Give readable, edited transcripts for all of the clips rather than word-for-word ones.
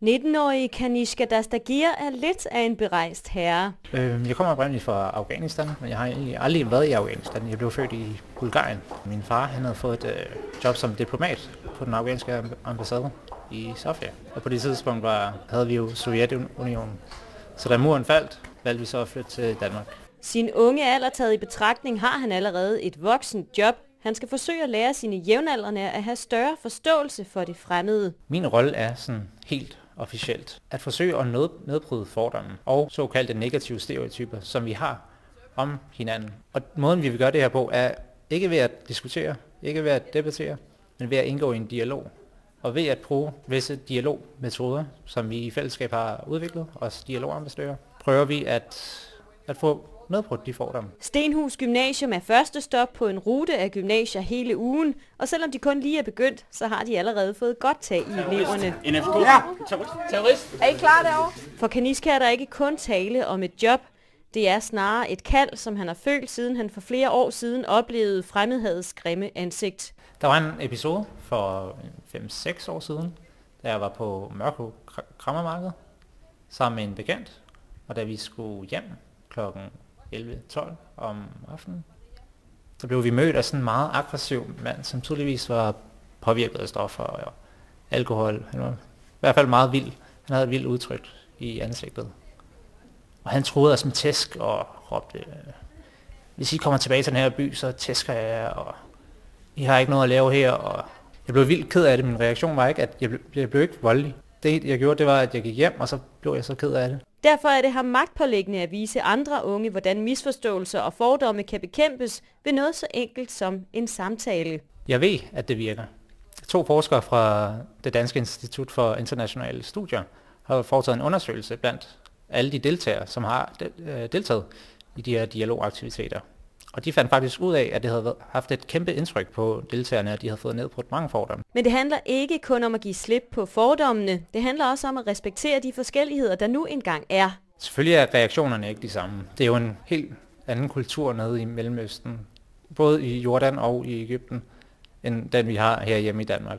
19-årige Kanishka Dastagir er lidt af en berejst herre. Jeg kommer oprindeligt fra Afghanistan, men jeg har egentlig aldrig været i Afghanistan. Jeg blev født i Bulgarien. Min far han havde fået et job som diplomat på den afghanske ambassade i Sofia. Og på det tidspunkt havde vi jo Sovjetunionen. Så da muren faldt, valgte vi så at flytte til Danmark. Sin unge alder taget i betragtning har han allerede et voksent job. Han skal forsøge at lære sine jævnaldrende at have større forståelse for det fremmede. Min rolle er sådan helt officielt at forsøge at nedbryde fordomme og såkaldte negative stereotyper, som vi har om hinanden. Og måden vi vil gøre det her på er ikke ved at diskutere, ikke ved at debattere, men ved at indgå i en dialog. Og ved at bruge visse dialogmetoder, som vi i fællesskab har udviklet, os dialogambassadører, prøver vi at få nedbrudt de fordomme. Stenhus Gymnasium er første stop på en rute af gymnasier hele ugen, og selvom de kun lige er begyndt, så har de allerede fået godt tag i eleverne. Ja, terrorist. Er I klar derovre? For Kanishka er der ikke kun tale om et job. Det er snarere et kald, som han har følt, siden han for flere år siden oplevede fremmedhadets grimme ansigt. Der var en episode for 5-6 år siden, da jeg var på Mørkøv Krammermarked sammen med en bekendt, og da vi skulle hjem klokken 11-12 om aftenen, så blev vi mødt af sådan en meget aggressiv mand, som tydeligvis var påvirket af stoffer og alkohol. Han var i hvert fald meget vild. Han havde et vildt udtryk i ansigtet. Og han troede os med tæsk og råbte, hvis I kommer tilbage til den her by, så tæsker jeg, og I har ikke noget at lave her. Og jeg blev vildt ked af det. Min reaktion var ikke, at jeg blev ikke voldelig. Det jeg gjorde, det var, at jeg gik hjem, og så blev jeg så ked af det. Derfor er det ham magtpåliggende at vise andre unge, hvordan misforståelser og fordomme kan bekæmpes ved noget så enkelt som en samtale. Jeg ved, at det virker. 2 forskere fra det Danske Institut for Internationale Studier har foretaget en undersøgelse blandt alle de deltagere, som har deltaget i de her dialogaktiviteter. Og de fandt faktisk ud af, at det havde haft et kæmpe indtryk på deltagerne, at de havde fået nedbrudt mange fordomme. Men det handler ikke kun om at give slip på fordommene. Det handler også om at respektere de forskelligheder, der nu engang er. Selvfølgelig er reaktionerne ikke de samme. Det er jo en helt anden kultur nede i Mellemøsten, både i Jordan og i Egypten, end den vi har herhjemme i Danmark.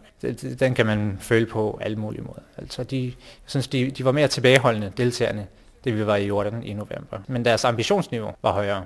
Den kan man føle på alle mulige måder. Altså jeg synes, de var mere tilbageholdende deltagerne, det vi var i Jordan i november. Men deres ambitionsniveau var højere.